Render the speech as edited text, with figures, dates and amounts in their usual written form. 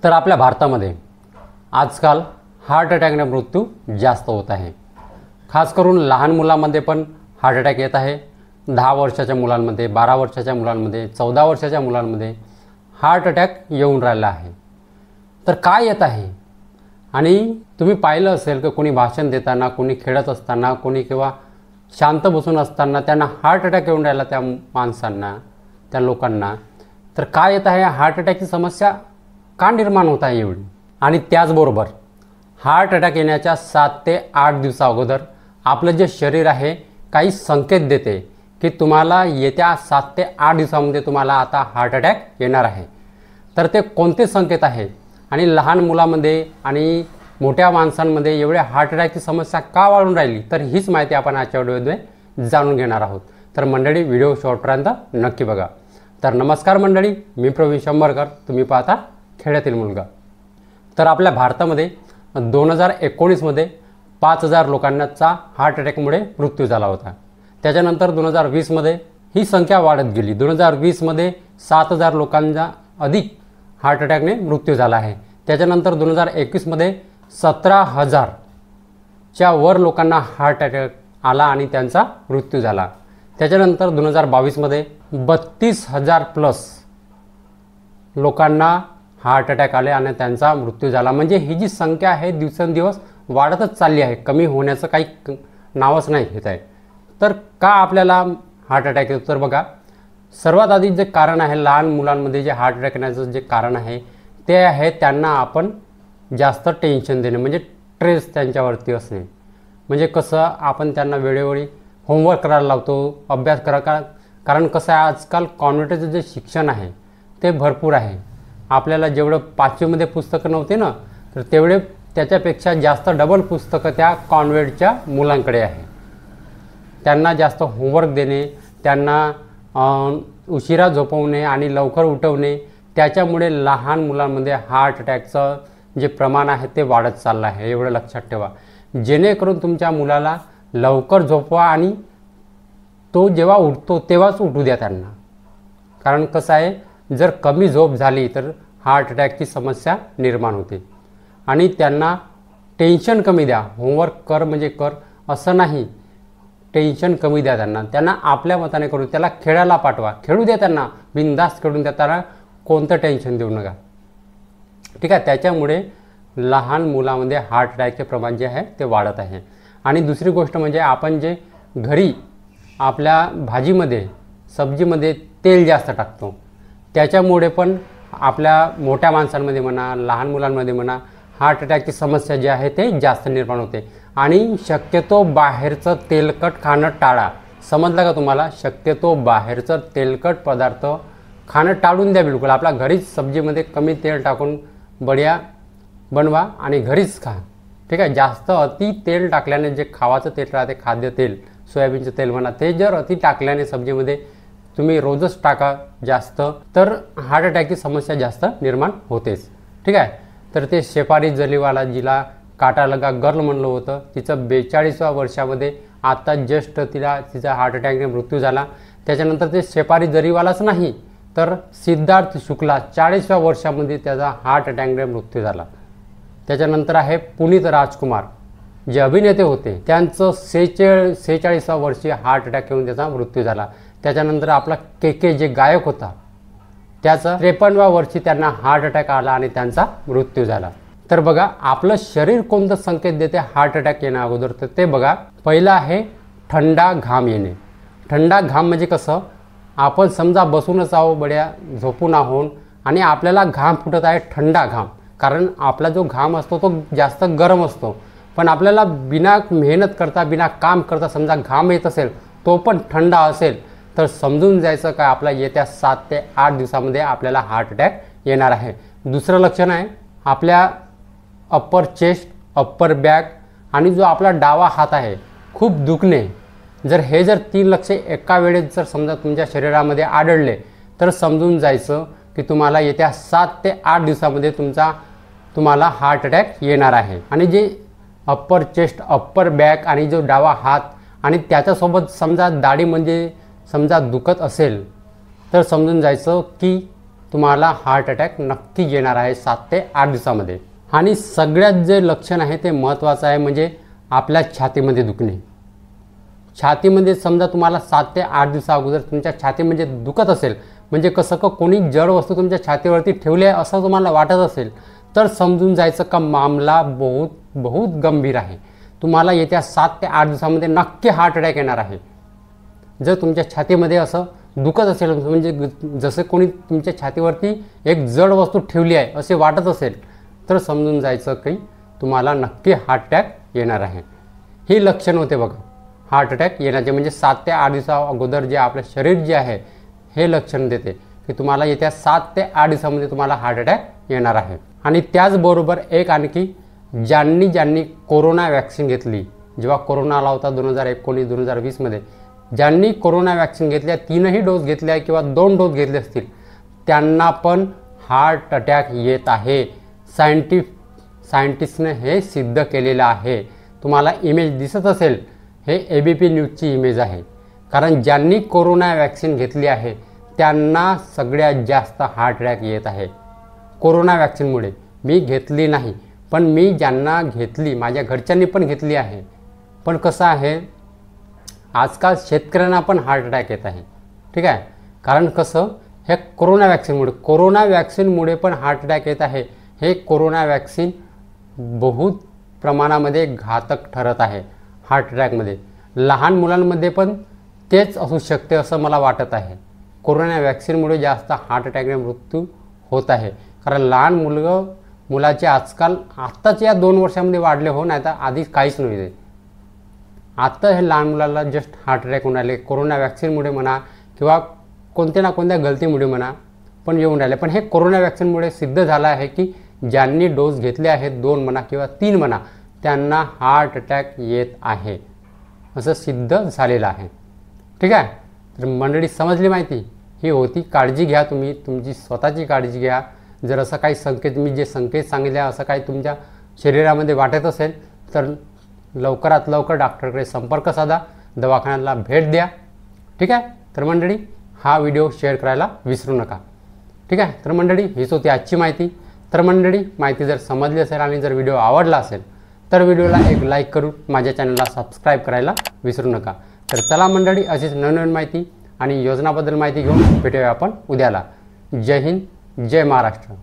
तर आपल्या भारतामध्ये आजकाल हार्ट अटॅकने मृत्यू जास्त होत आहे। खास करून लहान मुलांमध्ये पण हार्ट अटॅक येत आहे। 10 वर्षाच्या मुलांमध्ये, 12 वर्षाच्या मुलांमध्ये, 14 वर्षाच्या मुलांमध्ये हार्ट अटॅक येऊन राहिला आहे। तर काय येत आहे? आणि तुम्ही पाहिलं असेल की कोणी भाषण देताना, कोणी खेळत असताना, कोणी किंवा शांत बसून असताना त्यांना हार्ट अटॅक येऊन राहिला, त्या माणसांना, त्या लोकांना। तर काय येत आहे? हार्ट अटॅकची समस्या का निर्माण होत आहे एवढी? आणि त्याचबरोबर हार्ट अटॅक येण्याच्या 7 ते 8 दिवसा अगोदर आपलं जे शरीर आहे काही संकेत देते की तुम्हाला येत्या 7 ते 8 दिवसांमध्ये तुम्हाला आता हार्ट अटॅक येणार आहे। तर ते कोणते संकेत आहेत आणि लहान मुलांमध्ये आणि मोठ्या माणसांमध्ये एवढ्या हार्ट अटॅकची समस्या का वाढून राहिली, तर हीच माहिती आपण आजच्या व्हिडिओमध्ये जाणून घेणार आहोत। तर मंडळी, व्हिडिओ शेवटपर्यंत नक्की बघा। तर नमस्कार मंडळी, मी प्रवीण शंभरकर, तुम्ही पाहता खेड्यातील मुलगा। तर आपल्या भारतामध्ये 2019 मध्ये 5000 लोकांचा हार्ट अटॅकमुळे मृत्यू झाला होता। त्याच्यानंतर 2020 मध्ये ही संख्या वाढत गेली। 2020 मध्ये 7000 लोकांचा अधिक हार्ट अटॅकने मृत्यू झाला आहे। त्याच्यानंतर 2021 मध्ये 17000 च्या वर लोकांना हार्ट अटॅक आला आणि त्यांचा मृत्यू झाला। त्याच्यानंतर 2022 मध्ये 32000 प्लस लोकांना हार्ट अटॅक आले आणि त्यांचा मृत्यू झाला। म्हणजे ही जी संख्या आहे दिवसेंदिवस वाढतच चालली आहे, कमी होण्याचं काही नावच नाही घेत आहे। तर का आपल्याला हार्ट अटॅक येतो? तर बघा, सर्वात आधी जे कारण आहे लहान मुलांमध्ये जे हार्ट अटॅक येण्याचं जे कारण आहे ते आहे त्यांना आपण जास्त टेन्शन देणे, म्हणजे स्ट्रेस त्यांच्यावरती असणे। म्हणजे कसं, आपण त्यांना वेळोवेळी होमवर्क करायला लावतो, अभ्यास कारण कसं आहे आजकाल कॉन्व्हेंटचं जे शिक्षण आहे ते भरपूर आहे। आपल्याला जेवढं 5वी मध्ये पुस्तकं नव्हते ना, तर तेवढे त्याच्यापेक्षा जास्त डबल पुस्तकं त्या कॉन्व्हेंटच्या मुलांकडे आहे। त्यांना जास्त होमवर्क देणे, त्यांना उशिरा झोपवणे आणि लवकर उठवणे, त्याच्यामुळे लहान मुलांमध्ये हार्ट अटॅकचं जे प्रमाण आहे ते वाढत चाललं आहे। एवढं लक्षात ठेवा, जेणेकरून तुमच्या मुलाला लवकर झोपवा आणि तो जेव्हा उठतो तेव्हाच उठू द्या त्यांना। कारण कसं आहे, जर कमी झोप झाली तर हार्ट अटॅकची समस्या निर्माण होते। आणि त्यांना टेन्शन कमी द्या, होमवर्क कर म्हणजे कर असं नाही, टेन्शन कमी द्या त्यांना आपल्या मताने करू, त्याला खेळायला पाठवा, खेळू द्या, त्यांना बिनधास्त खेळून द्या, त्यांना कोणतं टेन्शन देऊ नका, ठीक आहे। त्याच्यामुळे लहान मुलांमध्ये हार्ट अटॅकचे प्रमाण जे आहे ते वाढत आहे। आणि दुसरी गोष्ट म्हणजे आपण जे घरी आपल्या भाजीमध्ये, सब्जीमध्ये तेल जास्त टाकतो, त्याच्यामुळे पण आपल्या मोठ्या माणसांमध्ये म्हणा, लहान मुलांमध्ये म्हणा, हार्ट अटॅकची समस्या जी आहे ते जास्त निर्माण होते। आणि शक्यतो बाहेरचं तेलकट खाणं टाळा, समजलं का तुम्हाला? शक्यतो बाहेरचं तेलकट पदार्थ खाणं टाळून द्या बिलकुल। आपल्या घरीच सब्जीमध्ये कमी तेल टाकून बढिया बनवा आणि घरीच खा, ठीक आहे। जास्त अति तेल टाकल्याने जे खावाचं तेल राहते, खाद्यतेल, सोयाबीनचं तेल म्हणा, ते जर अति टाकल्याने सब्जीमध्ये, तुम्ही रोजच टाका जास्त, तर हार्ट अटॅकची समस्या जास्त निर्माण होतेच, ठीक आहे। तर ते शेफाली जरीवाला, जिला काटा लगा गर्ल म्हणलं होतं, तिचं 42व्या वर्षामध्ये आता जस्ट तिचा हार्ट अटॅकने मृत्यू झाला। त्याच्यानंतर ते शेफाली जरीवालाच नाही तर सिद्धार्थ शुक्ला 40व्या वर्षामध्ये त्याचा हार्ट अटॅकने मृत्यू झाला। त्याच्यानंतर आहे पुनीत राजकुमार, जे अभिनेते होते, त्यांचं 46व्या वर्षी हार्ट अटॅक येऊन त्याचा मृत्यू झाला। त्याच्यानंतर आपला के जे गायक होता, त्याचं 53व्या वर्षी त्यांना हार्ट अटॅक आला आणि त्यांचा मृत्यू झाला। तर बघा, आपलं शरीर कोणतं संकेत देते हार्ट अटॅक येण्या अगोदर, तर ते बघा, पहिलं आहे थंडा घाम येणे। थंडा घाम म्हणजे कसं, आपण समजा बसूनच आहो, बड्या झोपून आहोत आणि आपल्याला घाम फुटत आहे, थंडा घाम, कारण आपला जो घाम असतो तो जास्त गरम असतो, पण आपल्याला बिना मेहनत करता, बिना काम करता समजा घाम येत असेल, तो पण थंडा असेल, तर समजून जायचं काय आपला येत्या 7 ते 8 दिवसामध्ये आपल्याला हार्ट अटॅक येणार आहे। दुसरं लक्षण आहे आपल्या अप्पर चेस्ट, अप्पर बॅक आणि जो आपला डावा हात आहे खूप दुखणे। जर 3 लक्षणे एका वेळेस जर समजा तुमच्या शरीरामध्ये आढळले, तर समजून जायचं की तुम्हाला येत्या 7 ते 8 दिवसामध्ये तुम्हाला हार्ट अटॅक येणार आहे। आणि जे अप्पर चेस्ट, अप्पर बॅक आणि जो डावा हात आणि त्याच्यासोबत समजा दाढी म्हणजे समजा दुखत असेल, तर समजून जायचं की तुम्हाला हार्ट अटॅक नक्की येणार आहे 7 ते 8 दिवसामध्ये. आणि सगळ्यात जे लक्षण आहे ते महत्त्वाचं आहे, म्हणजे आपल्या छातीमध्ये दुखणे. छातीमध्ये समजा तुम्हाला 7 ते 8 दिवसा अगोदर तुमच्या छातीमध्ये दुखत असेल, म्हणजे कसं का कोणी जड वस्तू तुमच्या छातीवरती ठेवली आहे असं तुम्हाला वाटत असेल, तर समजून जायचं का मामला बहुत गंभीर आहे. तुम्हाला येत्या 7 ते 8 दिवसामध्ये नक्की हार्ट अटॅक येणार आहे. जर तुमच्या छातीमध्ये असं दुखत असेल, म्हणजे जसं कोणी तुमच्या छातीवरती एक जड वस्तू ठेवली आहे असे वाटत असेल, तर समजून जायचं की तुम्हाला नक्की हार्ट अटॅक येणार आहे. ही लक्षण होते बघा हार्ट अटॅक येण्याचे, म्हणजे 7 ते 8 दिवसा अगोदर जे आपलं शरीर जे आहे हे लक्षण देते की तुम्हाला येत्या 7 ते 8 दिवसामध्ये तुम्हाला हार्ट अटॅक येणार आहे. आणि त्याचबरोबर एक आणखी, ज्यांनी कोरोना वॅक्सिन घेतली, जेव्हा कोरोना आला होता 2019-2020मध्ये, ज्यांनी कोरोना वॅक्सिन घेतल्या, 3ही डोस घेतल्या किंवा 2 डोस घेतले असतील, त्यांना पण हार्ट अटॅक येत आहे. सायंटिस्टने हे सिद्ध केलेलं आहे. तुम्हाला इमेज दिसत असेल, हे ABP न्यूजची इमेज आहे. कारण ज्यांनी कोरोना वॅक्सिन घेतली आहे त्यांना सगळ्यात जास्त हार्ट अटॅक येत आहे कोरोना वॅक्सिनमुळे. मी घेतली नाही, पण मी ज्यांना घेतली, माझ्या घरच्यांनी पण घेतली आहे. पण कसं आहे, आजकाल शेतकऱ्यांना पण हार्ट अटॅक येत आहे. ठीक आहे, कारण कसं हे कोरोना वॅक्सिनमुळे पण हार्ट अटॅक येत आहे. हे कोरोना वॅक्सिन बहुत प्रमाणामध्ये घातक ठरत आहे हार्ट अटॅकमध्ये. लहान मुलांमध्ये पण तेच असू शकते असं मला वाटत आहे. कोरोना वॅक्सिनमुळे जास्त हार्ट अटॅकने मृत्यू होत आहे. कारण लहान मुलाचे आजकाल आत्ताच्या 2 वर्षामध्ये वाढले हो, नाही तर आधी काहीच नव्हते. आत्ता हे लहान मुलाला जस्ट हार्ट अटॅक होऊन राहिले, कोरोना वॅक्सिनमुळे म्हणा किंवा कोणत्या ना कोणत्या गलतीमुळे म्हणा, पण येऊन राहिले. पण हे कोरोना वॅक्सिनमुळे सिद्ध झालं आहे की ज्यांनी डोस घेतले आहेत 2 म्हणा किंवा 3 म्हणा, त्यांना हार्ट अटॅक येत आहे असं सिद्ध झालेलं आहे. ठीक आहे, तर मंडळी समजली माहिती ही होती. काळजी घ्या, तुम्ही तुमची स्वतःची काळजी घ्या. जर असं काही संकेत, मी जे संकेत सांगितले असं काही तुमच्या शरीरामध्ये वाटत असेल तर लवकरात लवकर डॉक्टरकडे संपर्क साधा, दवाखान्याला भेट द्या. ठीक आहे, तर मंडळी हा व्हिडिओ शेअर करायला विसरू नका. ठीक आहे, तर मंडळी हीच होती आजची माहिती. तर मंडळी माहिती जर समजली असेल आणि जर व्हिडिओ आवडला असेल तर व्हिडिओला एक लाईक करून माझ्या चॅनलला सबस्क्राईब करायला विसरू नका. तर चला मंडळी, अशीच नवनवीन माहिती आणि योजनाबद्दल माहिती घेऊन भेटूया आपण उद्याला. जय हिंद, जय महाराष्ट्र.